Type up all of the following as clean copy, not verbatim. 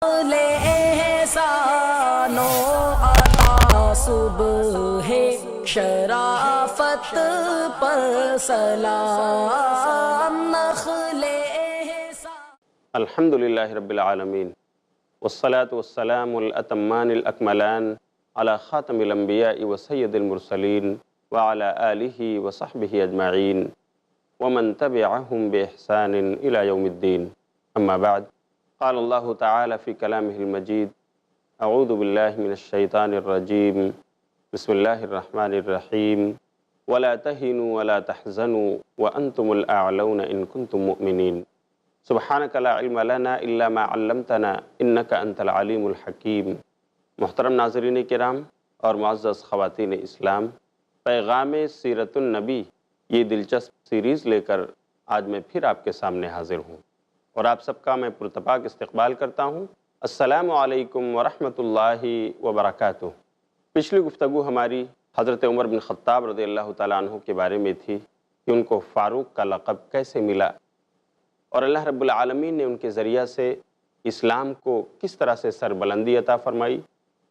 لے احسانو عطا صبح شرافت پر سلام نخل احسان۔ الحمدللہ رب العالمین والصلاة والسلام الاتمان الاکملان علی خاتم الانبیاء و سید المرسلین وعلی آلہ وصحبہ اجمعین ومن تبعہم بإحسان الى یوم الدین، اما بعد، قال اللہ تعالی فی کلامہ المجید، اعوذ باللہ من الشیطان الرجیم، بسم اللہ الرحمن الرحیم، ولا تہنوا ولا تحزنوا وانتم الاعلون ان کنتم مؤمنین، سبحانک لا علم لنا الا ما علمتنا انک انت العلیم الحکیم۔ محترم ناظرین کرام اور معزز خواتین اسلام، پیغام سیرت النبی یہ دلچسپ سیریز لے کر آج میں پھر آپ کے سامنے حاضر ہوں اور آپ سب کا میں پرتپاک استقبال کرتا ہوں۔ السلام علیکم ورحمۃ اللہ وبرکاتہ۔ پچھلی گفتگو ہماری حضرت عمر بن خطاب رضی اللہ تعالیٰ عنہ کے بارے میں تھی کہ ان کو فاروق کا لقب کیسے ملا، اور اللہ رب العالمین نے ان کے ذریعہ سے اسلام کو کس طرح سے سربلندی عطا فرمائی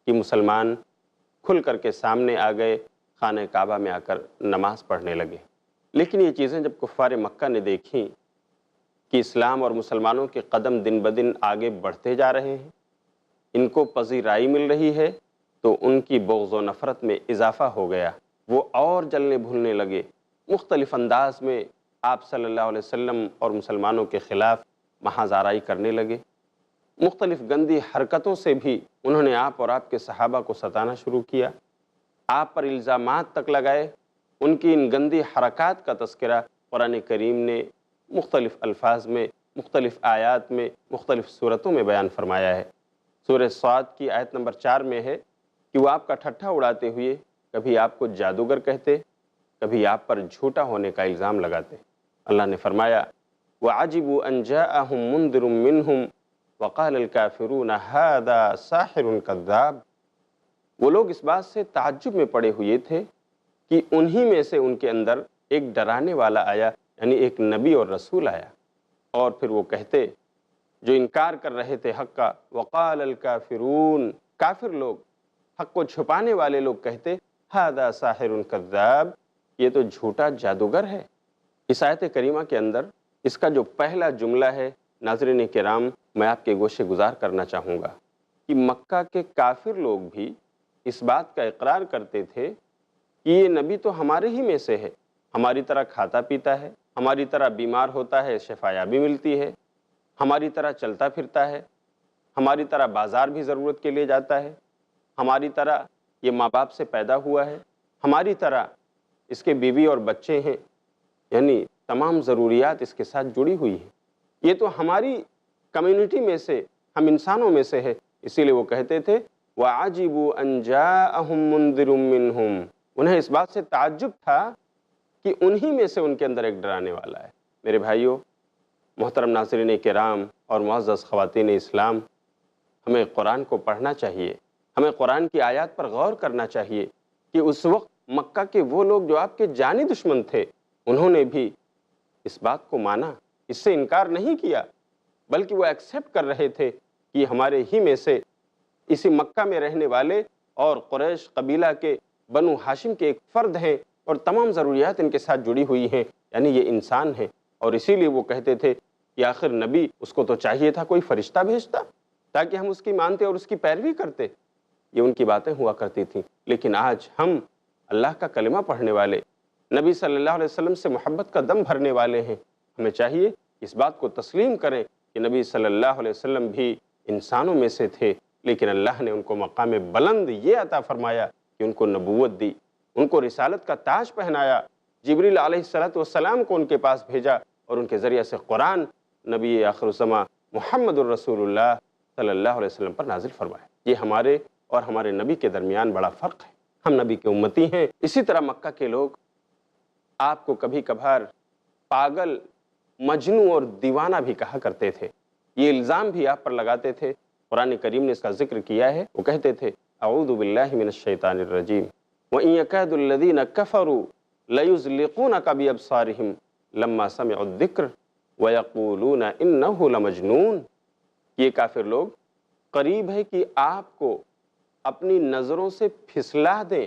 کہ مسلمان کھل کر کے سامنے آ گئے، خانہ کعبہ میں آ کر نماز پڑھنے لگے۔ لیکن یہ چیزیں جب کفار مکہ نے دیکھیں کہ اسلام اور مسلمانوں کے قدم دن بدن آگے بڑھتے جا رہے ہیں، ان کو پذیرائی مل رہی ہے، تو ان کی بغض و نفرت میں اضافہ ہو گیا۔ وہ اور جلنے بھولنے لگے، مختلف انداز میں آپ صلی اللہ علیہ وسلم اور مسلمانوں کے خلاف محاذ آرائی کرنے لگے۔ مختلف گندی حرکتوں سے بھی انہوں نے آپ اور آپ کے صحابہ کو ستانا شروع کیا، آپ پر الزامات تک لگائے۔ ان کی ان گندی حرکات کا تذکرہ قرآن کریم نے مختلف الفاظ میں، مختلف آیات میں، مختلف صورتوں میں بیان فرمایا ہے۔ سورہ صاد کی آیت نمبر 4 میں ہے کہ وہ آپ کا ٹھٹھا اڑاتے ہوئے کبھی آپ کو جادوگر کہتے، کبھی آپ پر جھوٹا ہونے کا الزام لگاتے۔ اللہ نے فرمایا وَعَجِبُوا أَن جَاءَهُم مُنذِرٌ مِّنْهُمْ وَقَالَ الْكَافِرُونَ هَذَا سَاحِرٌ كَذَّابٌ۔ وہ لوگ اس بات سے تعجب میں پڑے ہوئے تھے کہ انہی میں سے ان کے اندر ایک ڈرانے والا آیا، یعنی ایک نبی اور رسول آیا، اور پھر وہ کہتے جو انکار کر رہے تھے حق کا، وقال الکافرون، کافر لوگ، حق کو چھپانے والے لوگ کہتے ھذا ساحر کذاب، یہ تو جھوٹا جادوگر ہے۔ اس آیت کریمہ کے اندر اس کا جو پہلا جملہ ہے، ناظرین کرام، میں آپ کے گوشے گزار کرنا چاہوں گا کہ مکہ کے کافر لوگ بھی اس بات کا اقرار کرتے تھے کہ یہ نبی تو ہمارے ہی میں سے ہے، ہماری طرح کھاتا پیتا ہے، ہماری طرح بیمار ہوتا ہے شفا یابی ملتی ہے، ہماری طرح چلتا پھرتا ہے، ہماری طرح بازار بھی ضرورت کے لیے جاتا ہے، ہماری طرح یہ ماں باپ سے پیدا ہوا ہے، ہماری طرح اس کے بیوی اور بچے ہیں، یعنی تمام ضروریات اس کے ساتھ جڑی ہوئی ہیں، یہ تو ہماری کمیونٹی میں سے، ہم انسانوں میں سے ہے۔ اسی لیے وہ کہتے تھے وَعَجِبُوا أَن جَاءَهُم مُنذِرٌ مِّنْهُمْ، انہیں اس بات سے تعجب تھا کہ انہی میں سے ان کے اندر ایک ڈرانے والا ہے۔ میرے بھائیوں، محترم ناظرین کرام اور معزز خواتین اسلام، ہمیں قرآن کو پڑھنا چاہیے، ہمیں قرآن کی آیات پر غور کرنا چاہیے کہ اس وقت مکہ کے وہ لوگ جو آپ کے جانی دشمن تھے، انہوں نے بھی اس بات کو مانا، اس سے انکار نہیں کیا، بلکہ وہ ایکسیپٹ کر رہے تھے کہ ہمارے ہی میں سے، اسی مکہ میں رہنے والے اور قریش قبیلہ کے بنو ہاشم کے ایک فرد ہیں، اور تمام ضروریات ان کے ساتھ جڑی ہوئی ہیں، یعنی یہ انسان ہیں۔ اور اسی لیے وہ کہتے تھے کہ آخر نبی، اس کو تو چاہیے تھا کوئی فرشتہ بھیجتا تاکہ ہم اس کی مانتے اور اس کی پیروی کرتے۔ یہ ان کی باتیں ہوا کرتی تھیں۔ لیکن آج ہم اللہ کا کلمہ پڑھنے والے، نبی صلی اللہ علیہ وسلم سے محبت کا دم بھرنے والے ہیں، ہمیں چاہیے اس بات کو تسلیم کریں کہ نبی صلی اللہ علیہ وسلم بھی انسانوں میں سے تھے، لیکن اللہ نے ان کو مقام بلند یہ عطا فرمایا کہ ان کو نبوت دی، ان کو رسالت کا تاج پہنایا، جبریل علیہ السلام کو ان کے پاس بھیجا، اور ان کے ذریعہ سے قرآن نبی آخر الزماں محمد الرسول اللہ صلی اللہ علیہ وسلم پر نازل فرمایا۔ یہ ہمارے اور ہمارے نبی کے درمیان بڑا فرق ہے، ہم نبی کے امتی ہیں۔ اسی طرح مکہ کے لوگ آپ کو کبھی کبھار پاگل، مجنوں اور دیوانہ بھی کہا کرتے تھے، یہ الزام بھی آپ پر لگاتے تھے۔ قرآن کریم نے اس کا ذکر کیا ہے، وہ کہتے تھے اعوذ باللہ من الشیطان الرجیم وَإِن يَكَادُ الَّذِينَ كَفَرُوا لَيُزْلِقُونَكَ بِأَبْصَارِهِمْ لَمَّا سَمِعُوا الذِّكْرَ وَيَقُولُونَ إِنَّهُ لَمَجْنُونٌ۔ یہ کافر لوگ قریب ہے کہ آپ کو اپنی نظروں سے پھسلا دیں.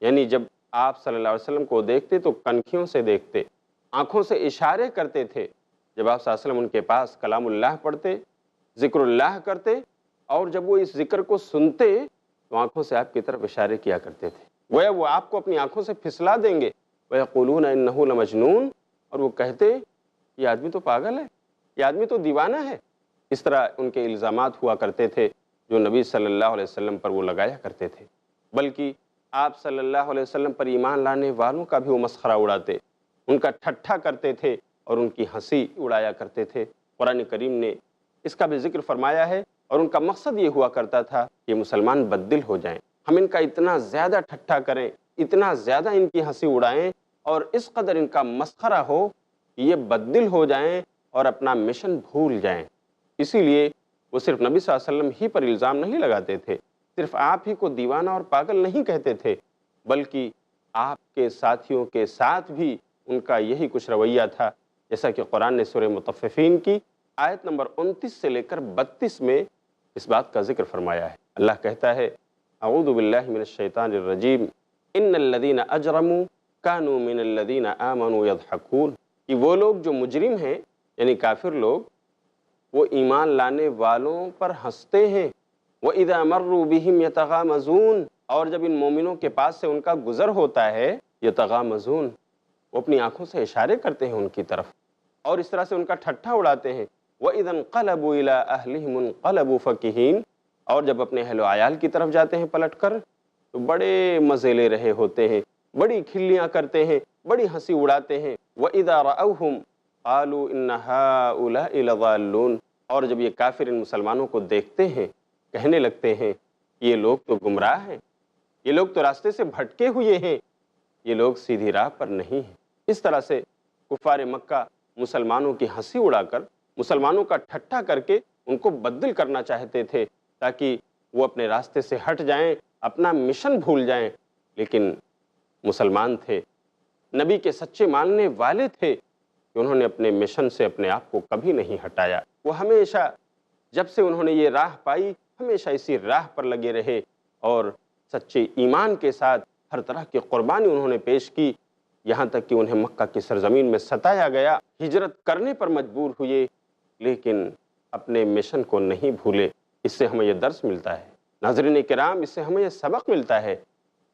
یعنی جب آپ صلی اللہ علیہ وسلم کو دیکھتے تو کنکھیوں سے دیکھتے, آنکھوں سے اشارے کرتے تھے. جب آپ صلی اللہ علیہ وسلم ان کے پاس کلام اللہ پڑھتے, ذکر اللہ کرتے, اور جب وہ اس ذکر کو سنتے تو آنکھوں سے آپ کی طرف اشارے کیا کرتے تھے. گویا وہ آپ کو اپنی آنکھوں سے پھسلا دیں گے. وَيَقُولُونَ إِنَّهُ لَمَجْنُونَ, اور وہ کہتے یہ آدمی تو پاگل ہے, یہ آدمی تو دیوانہ ہے. اس طرح ان کے الزامات ہوا کرتے تھے جو نبی صلی اللہ علیہ وسلم پر وہ لگایا کرتے تھے. بلکہ آپ صلی اللہ علیہ وسلم پر ایمان لانے والوں کا بھی وہ مسخرہ اڑاتے, ان کا ٹھٹھا کرتے تھے اور ان کی ہنسی اڑایا کرتے تھے. قرآن کریم نے اس کا بھی ذکر فرمایا ہے, اور ان کا مقصد یہ ہوا کرتا تھا کہ مسلمان بددل ہو جائیں. ہم ان کا اتنا زیادہ ٹھٹھا کریں, اتنا زیادہ ان کی ہنسی اڑائیں, اور اس قدر ان کا مسخرہ ہو کہ یہ بددل ہو جائیں اور اپنا مشن بھول جائیں. اسی لیے وہ صرف نبی صلی اللہ علیہ وسلم ہی پر الزام نہیں لگاتے تھے, صرف آپ ہی کو دیوانہ اور پاگل نہیں کہتے تھے, بلکہ آپ کے ساتھیوں کے ساتھ بھی ان کا یہی کچھ رویہ تھا. جیسا کہ قرآن نے سورہ مطففین کی آیت نمبر 29 سے لے کر 32 میں اس بات کا ذکر فرمایا ہے. اللہ کہتا ہے اعوذ باللہ من الشیطان الرجیم ان الذین اجرموا کانوا من الذین آمنوا یضحکون, کہ وہ لوگ جو مجرم ہیں یعنی کافر لوگ, وہ ایمان لانے والوں پر ہنستے ہیں. وَإِذَا مَرُّوا بِهِمْ يَتَغَامَزُونَ, اور جب ان مومنوں کے پاس سے ان کا گزر ہوتا ہے, یتغامزون, وہ اپنی آنکھوں سے اشارے کرتے ہیں ان کی طرف اور اس طرح سے ان کا ٹھٹھا اڑاتے ہیں. وَإِذَا انْقَلَبُوا إِلَىٰ أَهْلِهِمُ انْقَلَبُوا فَكِهِينَ, اور جب اپنے اہل و عیال کی طرف جاتے ہیں پلٹ کر تو بڑے مزے لے رہے ہوتے ہیں, بڑی کھلیاں کرتے ہیں, بڑی ہنسی اڑاتے ہیں. وَإِذَا رَأَوْهُمْ قَالُوا إِنَّ هَٰؤُلَاءِ لَضَالُّونَ, اور جب یہ کافر ان مسلمانوں کو دیکھتے ہیں کہنے لگتے ہیں یہ لوگ تو گمراہ ہیں, یہ لوگ تو راستے سے بھٹکے ہوئے ہیں, یہ لوگ سیدھی راہ پر نہیں ہیں. اس طرح سے کفار مکہ مسلمانوں کی ہنسی اڑا کر, مسلمانوں کا ٹھٹھا کر کے ان کو بددل کرنا چاہتے تھے تاکہ وہ اپنے راستے سے ہٹ جائیں, اپنا مشن بھول جائیں. لیکن مسلمان تھے, نبی کے سچے ماننے والے تھے کہ انہوں نے اپنے مشن سے اپنے آپ کو کبھی نہیں ہٹایا. وہ ہمیشہ جب سے انہوں نے یہ راہ پائی ہمیشہ اسی راہ پر لگے رہے اور سچے ایمان کے ساتھ ہر طرح کی قربانی انہوں نے پیش کی, یہاں تک کہ انہیں مکہ کی سرزمین میں ستایا گیا, ہجرت کرنے پر مجبور ہوئے, لیکن اپنے مشن کو نہیں بھولے. اس سے ہمیں یہ درس ملتا ہے ناظرین کرام, اس سے ہمیں یہ سبق ملتا ہے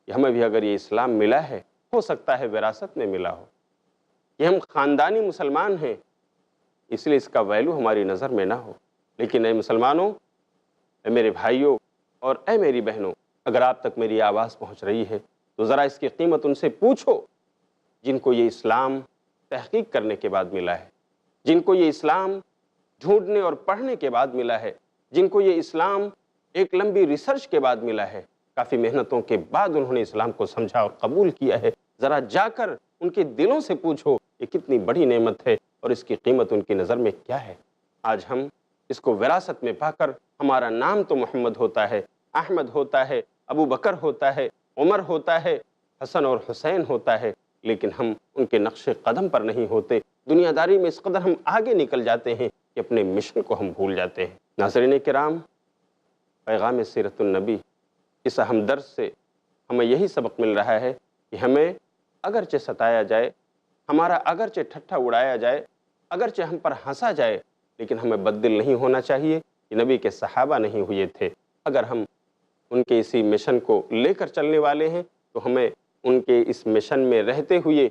کہ ہمیں بھی اگر یہ اسلام ملا ہے, ہو سکتا ہے وراثت میں ملا ہو, یہ ہم خاندانی مسلمان ہیں اس لیے اس کا ویلو ہماری نظر میں نہ ہو. لیکن اے مسلمانوں, اے میرے بھائیوں اور اے میری بہنوں, اگر آپ تک میری آواز پہنچ رہی ہے تو ذرا اس کی قیمت ان سے پوچھو جن کو یہ اسلام تحقیق کرنے کے بعد ملا ہے, جن کو یہ اسلام ڈھونڈنے اور پڑھنے کے بعد ملا ہے, جن کو یہ اسلام ایک لمبی ریسرچ کے بعد ملا ہے, کافی محنتوں کے بعد انہوں نے اسلام کو سمجھا اور قبول کیا ہے. ذرا جا کر ان کے دلوں سے پوچھو یہ کتنی بڑی نعمت ہے اور اس کی قیمت ان کی نظر میں کیا ہے. آج ہم اس کو وراثت میں پا کر, ہمارا نام تو محمد ہوتا ہے, احمد ہوتا ہے, ابو بکر ہوتا ہے, عمر ہوتا ہے, حسن اور حسین ہوتا ہے, لیکن ہم ان کے نقش قدم پر نہیں ہوتے. دنیا داری میں اس قدر ہم آگے نکل جاتے ہیں کہ اپنے مشن کو ہم بھول جاتے ہیں. ناظرین کرام, پیغام سیرت النبی اس اہم درس سے ہمیں یہی سبق مل رہا ہے کہ ہمیں اگرچہ ستایا جائے, ہمارا اگرچہ ٹھٹھا اڑایا جائے, اگرچہ ہم پر ہنسا جائے, لیکن ہمیں بددل نہیں ہونا چاہیے کہ نبی کے صحابہ نہیں ہوئے تھے. اگر ہم ان کے اسی مشن کو لے کر چلنے والے ہیں تو ہمیں ان کے اس مشن میں رہتے ہوئے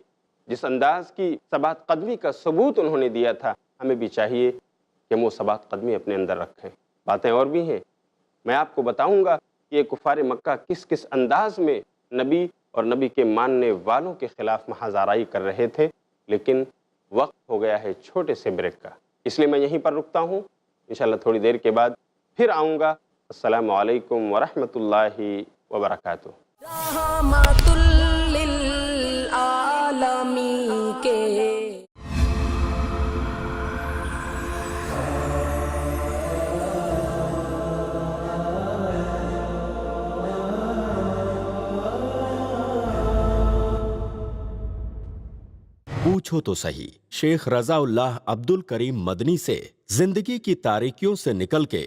جس انداز کی ثبات قدمی کا ثبوت انہوں نے دیا تھا, ہمیں بھی چاہیے کہ ہم وہ ثبات قدمی اپنے اندر رکھیں. باتیں اور بھی ہیں, میں آپ کو بتاؤں گا کہ یہ کفار مکہ کس کس انداز میں نبی اور نبی کے ماننے والوں کے خلاف محاذ آرائی کر رہے تھے, لیکن وقت ہو گیا ہے چھوٹے سے بریک کا, اس لیے میں یہیں پر رکتا ہوں. انشاءاللہ تھوڑی دیر کے بعد پھر آؤں گا. السلام علیکم ورحمۃ اللہ وبرکاتہ. رحمت للعالمین کے پوچھو تو صحیح, شیخ رضا اللہ عبد الکریم مدنی سے زندگی کی تاریکیوں سے نکل کے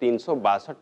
362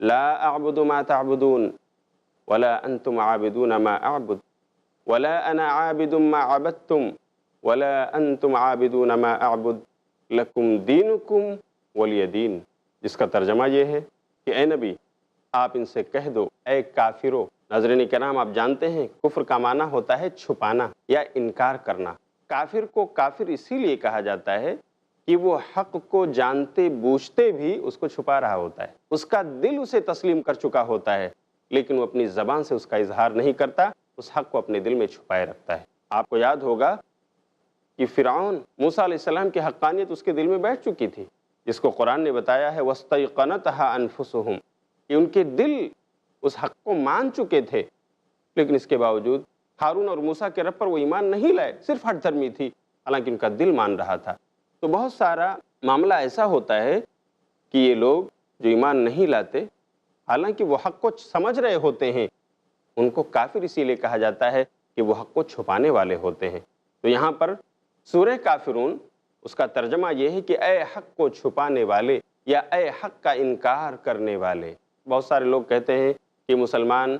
لا اعبد ما تعبدون ولا انتم عابدون ما اعبد ولا انا عابد ما عبدتم ولا انتم عابدون ما اعبد لکم دینکم ولی دین، جس کا ترجمہ یہ ہے کہ اے نبی آپ ان سے کہہ دو اے کافرو۔ ناظرین کرام، آپ جانتے ہیں کفر کا معنی ہوتا ہے چھپانا یا انکار کرنا۔ کافر کو کافر اسی لیے کہا جاتا ہے کہ وہ حق کو جانتے بوجھتے بھی اس کو چھپا رہا ہوتا ہے، اس کا دل اسے تسلیم کر چکا ہوتا ہے، لیکن وہ اپنی زبان سے اس کا اظہار نہیں کرتا، اس حق کو اپنے دل میں چھپائے رکھتا ہے۔ آپ کو یاد ہوگا کہ فرعون موسیٰ علیہ السلام کی حقانیت اس کے دل میں بیٹھ چکی تھی، جس کو قرآن نے بتایا ہے وَاسْتَيْقَنَتْهَا أَنفُسُهُمْ، کہ ان کے دل اس حق کو مان چکے تھے، لیکن اس کے باوجود ہارون اور موسیٰ کے رب پر وہ ایمان نہیں لائے، صرف ہٹ دھرمی تھی، حالانکہ ان کا دل مان رہا تھا۔ تو بہت سارا معاملہ ایسا ہوتا ہے کہ یہ لوگ جو ایمان نہیں لاتے، حالانکہ وہ حق کو سمجھ رہے ہوتے ہیں، ان کو کافر اسی لیے کہا جاتا ہے کہ وہ حق کو چھپانے والے ہوتے ہیں۔ تو یہاں پر سورہ کافرون، اس کا ترجمہ یہ ہے کہ اے حق کو چھپانے والے یا اے حق کا انکار کرنے والے۔ بہت سارے لوگ کہتے ہیں کہ مسلمان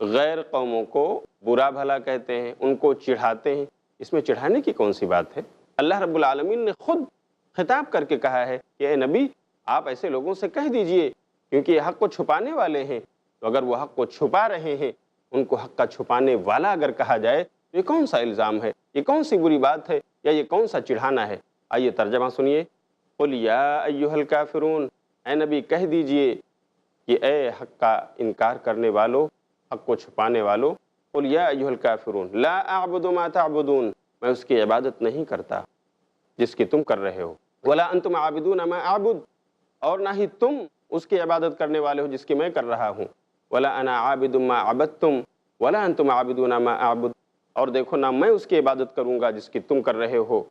غیر قوموں کو برا بھلا کہتے ہیں، ان کو چڑھاتے ہیں۔ اس میں چڑھانے کی کون سی بات ہے؟ اللہ رب العالمین نے خود خطاب کر کے کہا ہے کہ اے نبی آپ ایسے لوگوں سے کہہ دیجئے، کیونکہ یہ حق کو چھپانے والے ہیں، تو اگر وہ حق کو چھپا رہے ہیں، ان کو حق کا چھپانے والا اگر کہا جائے تو یہ کون سا الزام ہے، یہ کون سی بری بات ہے، یا یہ کون سا چڑھانا ہے؟ آئیے ترجمہ سنیے۔ قل یا ایھا الکافرون، اے نبی کہہ دیجئے کہ اے حق کا انکار کرنے والو، حق کو چھپانے والو، قل یا ایھا الکافرون لا اعبد ما تعبدون، میں اس کی عبادت نہیں کرتا جس کی تم کر رہے ہو، ولا انتم عابدون ما اعبد، اور نہ ہی تم اس کی عبادت کرنے والے ہو جس کی میں کر رہا ہوں، ولا انا عابد ما عبدتم ولا انتم عابدون ما اعبد، اور دیکھو نہ میں اس کی عبادت کروں گا جس کی تم کر رہے ہو،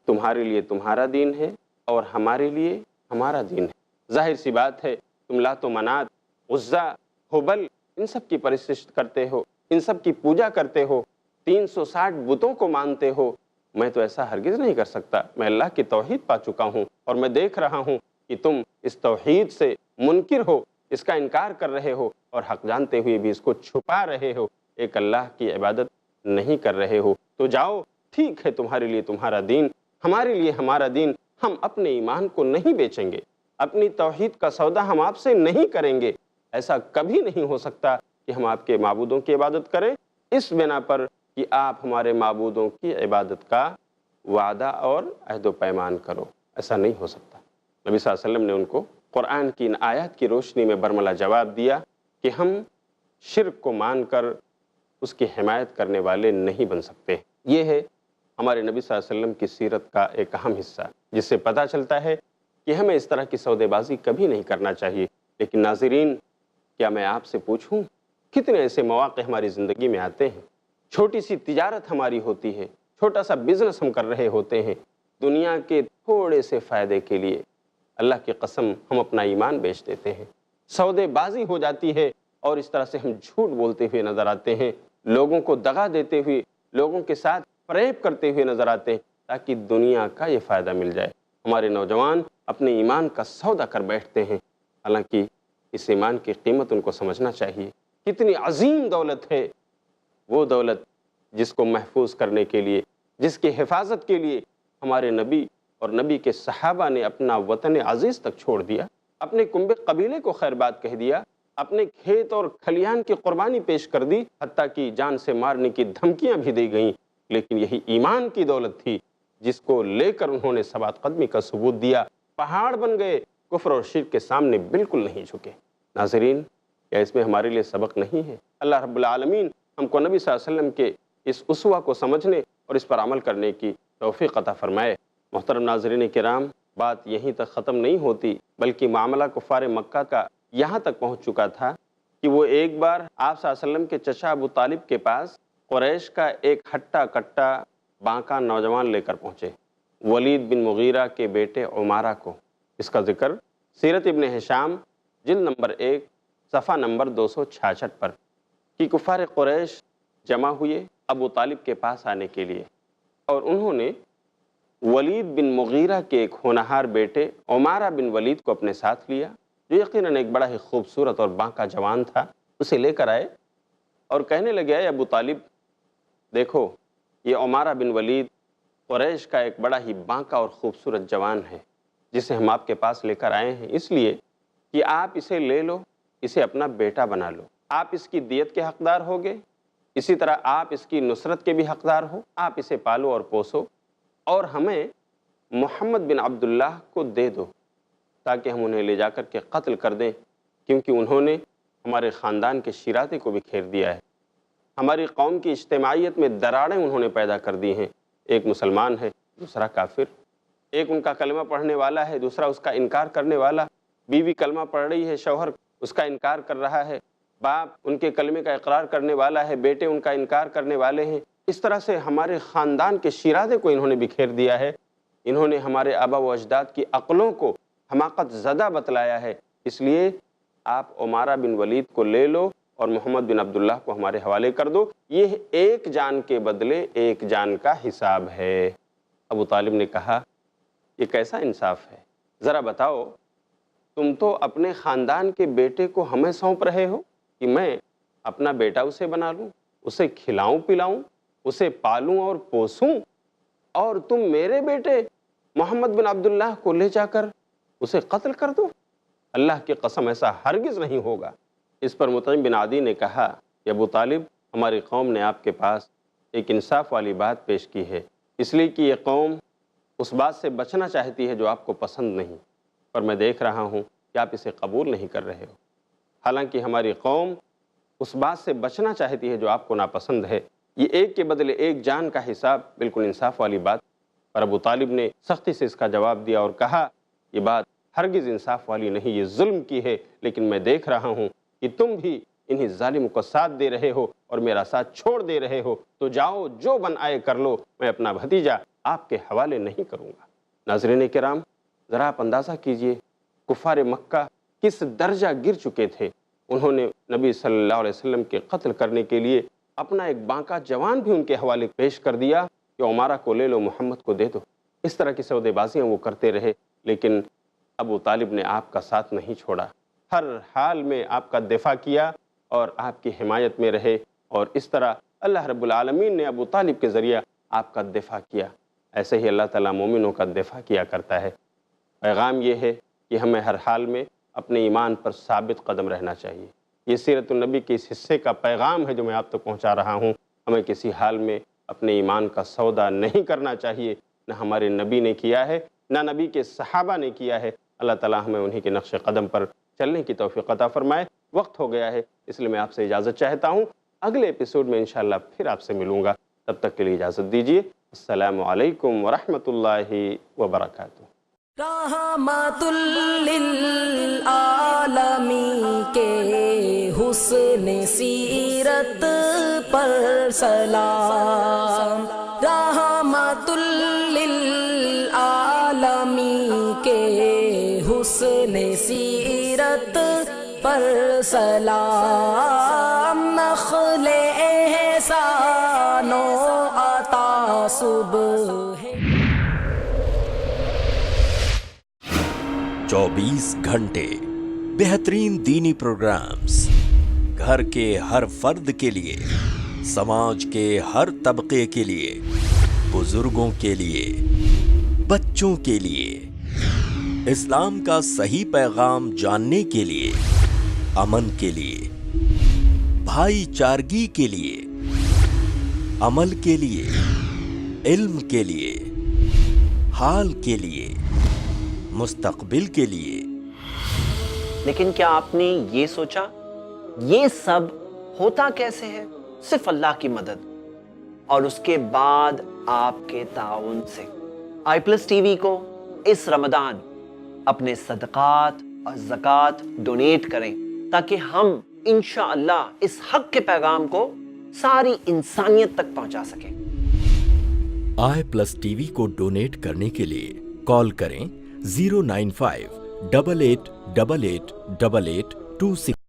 تمہارے لیے تمہارا دین ہے اور ہمارے لیے ہمارا دین ہے۔ ظاہر سی بات ہے تم لات و منات، عزا، ہبل، ان سب کی پرستش کرتے ہو، ان سب کی پوجا کرتے ہو، 360 بتوں کو مانتے ہو، میں تو ایسا ہرگز نہیں کر سکتا، میں اللہ کی توحید پا چکا ہوں، اور میں دیکھ رہا ہوں کہ تم اس توحید سے منکر ہو، اس کا انکار کر رہے ہو، اور حق جانتے ہوئے بھی اس کو چھپا رہے ہو، ایک اللہ کی عبادت نہیں کر رہے ہو۔ تو جاؤ، ٹھیک ہے تمہارے لیے تمہارا دین، ہمارے لیے ہمارا دین، ہم اپنے ایمان کو نہیں بیچیں گے، اپنی توحید کا سودا ہم آپ سے نہیں کریں گے، ایسا کبھی نہیں ہو سکتا کہ ہم آپ کے معبودوں کی عبادت کریں اس بنا پر کہ آپ ہمارے معبودوں کی عبادت کا وعدہ اور عہد و پیمان کرو، ایسا نہیں ہو سکتا۔ نبی صلی اللہ علیہ وسلم نے ان کو قرآن کی ان آیات کی روشنی میں برملا جواب دیا کہ ہم شرک کو مان کر اس کی حمایت کرنے والے نہیں بن سکتے۔ یہ ہے ہمارے نبی صلی اللہ علیہ وسلم کی سیرت کا ایک اہم حصہ، جس سے پتہ چلتا ہے کہ ہمیں اس طرح کی سودے بازی کبھی نہیں کرنا چاہیے۔ لیکن ناظرین، کیا میں آپ سے پوچھوں، کتنے ایسے مواقع ہماری زندگی میں آتے ہیں، چھوٹی سی تجارت ہماری ہوتی ہے، چھوٹا سا بزنس ہم کر رہے ہوتے ہیں، دنیا کے تھوڑے سے فائدے کے لیے اللہ کی قسم ہم اپنا ایمان بیچ دیتے ہیں، سودے بازی ہو جاتی ہے، اور اس طرح سے ہم جھوٹ بولتے ہوئے نظر آتے ہیں، لوگوں کو دغا دیتے ہوئے، لوگوں کے ساتھ فریب کرتے ہوئے نظر آتے ہیں تاکہ دنیا کا یہ فائدہ مل جائے۔ ہمارے نوجوان اپنے ایمان کا سودا کر بیٹھتے ہیں، حالانکہ اس ایمان کی قیمت ان کو سمجھنا چاہیے۔ کتنی عظیم دولت ہے وہ دولت جس کو محفوظ کرنے کے لیے، جس کی حفاظت کے لیے ہمارے نبی اور نبی کے صحابہ نے اپنا وطن عزیز تک چھوڑ دیا، اپنے کنبے قبیلے کو خیر بات کہہ دیا، اپنے کھیت اور کھلیان کی قربانی پیش کر دی، حتیٰ کہ جان سے مارنے کی دھمکیاں بھی دی گئیں، لیکن یہی ایمان کی دولت تھی جس کو لے کر انہوں نے ثبات قدمی کا ثبوت دیا، پہاڑ بن گئے، کفر اور شرک کے سامنے بالکل نہیں جھکے۔ ناظرین، کیا اس میں ہمارے لیے سبق نہیں ہے؟ اللہ رب العالمین ہم کو نبی صلی اللہ علیہ وسلم کے اس اسوہ کو سمجھنے اور اس پر عمل کرنے کی توفیق عطا فرمائے۔ محترم ناظرین کرام، بات یہیں تک ختم نہیں ہوتی، بلکہ معاملہ کفار مکہ کا یہاں تک پہنچ چکا تھا کہ وہ ایک بار آپ صلی اللہ علیہ وسلم کے چچا ابو طالب کے پاس قریش کا ایک ہٹا کٹا بانکا نوجوان لے کر پہنچے، ولید بن مغیرہ کے بیٹے عمارہ کو۔ اس کا ذکر سیرت ابن ہشام جلد نمبر 1 صفحہ نمبر 266 پر، کہ کفار قریش جمع ہوئے ابو طالب کے پاس آنے کے لیے، اور انہوں نے ولید بن مغیرہ کے ایک ہونہار بیٹے عمارہ بن ولید کو اپنے ساتھ لیا، جو یقیناً ایک بڑا ہی خوبصورت اور بانکا جوان تھا، اسے لے کر آئے اور کہنے لگے اے ابو طالب، دیکھو یہ عمارہ بن ولید قریش کا ایک بڑا ہی بانکا اور خوبصورت جوان ہے، جسے ہم آپ کے پاس لے کر آئے ہیں اس لیے کہ آپ اسے لے لو، اسے اپنا بیٹا بنا لو، آپ اس کی دیت کے حقدار ہوگے، اسی طرح آپ اس کی نصرت کے بھی حقدار ہو، آپ اسے پالو اور پوسو اور ہمیں محمد بن عبداللہ کو دے دو تاکہ ہم انہیں لے جا کر کے قتل کر دیں، کیونکہ انہوں نے ہمارے خاندان کے شیرازے کو بکھیر دیا ہے، ہماری قوم کی اجتماعیت میں دراڑیں انہوں نے پیدا کر دی ہیں، ایک مسلمان ہے دوسرا کافر، ایک ان کا کلمہ پڑھنے والا ہے دوسرا اس کا انکار کرنے والا، بیوی کلمہ پڑھ رہی ہے شوہر اس کا انکار کر رہا ہے، باپ ان کے کلمے کا اقرار کرنے والا ہے بیٹے ان کا انکار کرنے والے ہیں، اس طرح سے ہمارے خاندان کے شیرازے کو انہوں نے بکھیر دیا ہے، انہوں نے ہمارے آبا و اجداد کی عقلوں کو حماقت زدہ بتلایا ہے، اس لیے آپ عمارہ بن ولید کو لے لو اور محمد بن عبداللہ کو ہمارے حوالے کر دو، یہ ایک جان کے بدلے ایک جان کا حساب ہے۔ ابو طالب نے کہا یہ کیسا انصاف ہے، ذرا بتاؤ، تم تو اپنے خاندان کے بیٹے کو ہمیں سونپ رہے ہو کہ میں اپنا بیٹا اسے بنا لوں، اسے کھلاؤں پلاؤں، اسے پالوں اور پوسوں، اور تم میرے بیٹے محمد بن عبداللہ کو لے جا کر اسے قتل کر دو؟ اللہ کی قسم ایسا ہرگز نہیں ہوگا۔ اس پر مطعم بن عدی نے کہا کہ ابو طالب، ہماری قوم نے آپ کے پاس ایک انصاف والی بات پیش کی ہے، اس لیے کہ یہ قوم اس بات سے بچنا چاہتی ہے جو آپ کو پسند نہیں، پر میں دیکھ رہا ہوں کہ آپ اسے قبول نہیں کر رہے ہو، حالانکہ ہماری قوم اس بات سے بچنا چاہتی ہے جو آپ کو ناپسند ہے، یہ ایک کے بدلے ایک جان کا حساب بالکل انصاف والی بات۔ پر ابو طالب نے سختی سے اس کا جواب دیا اور کہا یہ بات ہرگز انصاف والی نہیں، یہ ظلم کی ہے، لیکن میں دیکھ رہا ہوں کہ تم بھی انہی ظالموں کو ساتھ دے رہے ہو اور میرا ساتھ چھوڑ دے رہے ہو، تو جاؤ جو بن آئے کر لو، میں اپنا بھتیجا آپ کے حوالے نہیں کروں گا۔ ناظرین کرام، ذرا آپ اندازہ کیجئے کفار مکہ کس درجہ گر چکے تھے، انہوں نے نبی صلی اللہ علیہ وسلم کے قتل کرنے کے لیے اپنا ایک بانکا جوان بھی ان کے حوالے پیش کر دیا کہ عمارہ کو لے لو، محمد کو دے دو۔ اس طرح کی سودے بازیاں وہ کرتے رہے، لیکن ابو طالب نے آپ کا ساتھ نہیں چھوڑا، ہر حال میں آپ کا دفاع کیا اور آپ کی حمایت میں رہے، اور اس طرح اللہ رب العالمین نے ابو طالب کے ذریعہ آپ کا دفاع کیا۔ ایسے ہی اللہ تعالیٰ مومنوں کا دفاع کیا کرتا ہے۔ پیغام یہ ہے کہ ہمیں ہر حال میں اپنے ایمان پر ثابت قدم رہنا چاہیے۔ یہ سیرت النبی کے اس حصے کا پیغام ہے جو میں آپ تک پہنچا رہا ہوں۔ ہمیں کسی حال میں اپنے ایمان کا سودا نہیں کرنا چاہیے، نہ ہمارے نبی نے کیا ہے، نہ نبی کے صحابہ نے کیا ہے۔ اللہ تعالیٰ ہمیں انہی کے نقش قدم پر چلنے کی توفیق عطا فرمائے۔ وقت ہو گیا ہے، اس لیے میں آپ سے اجازت چاہتا ہوں، اگلے ایپیسوڈ میں انشاءاللہ پھر آپ سے ملوں گا، تب تک کے لیے اجازت دیجیے۔ السلام علیکم ورحمۃ اللہ وبرکاتہ۔ رحمت للعالمین کے حسن سیرت پر سلام، رحمت للعالمین کے حسن سیرت پر سلام، نخل احسان و عطا صبح 24 گھنٹے بہترین دینی پروگرامز، گھر کے ہر فرد کے لیے، سماج کے ہر طبقے کے لیے، بزرگوں کے لیے، بچوں کے لیے، اسلام کا صحیح پیغام جاننے کے لیے، امن کے لیے، بھائی چارگی کے لیے، عمل کے لیے، علم کے لیے، حال کے لیے، مستقبل کے لیے۔ لیکن کیا آپ نے یہ سوچا یہ سب ہوتا کیسے ہے؟ صرف اللہ کی مدد اور اس کے بعد آپ کے تعاون سے۔ i+ ٹی وی کو اس رمضان اپنے صدقات اور زکوٰۃ ڈونیٹ کریں تاکہ ہم انشاءاللہ اس حق کے پیغام کو ساری انسانیت تک پہنچا سکیں۔ i+ ٹی وی کو ڈونیٹ کرنے کے لیے کال کریں 09588888826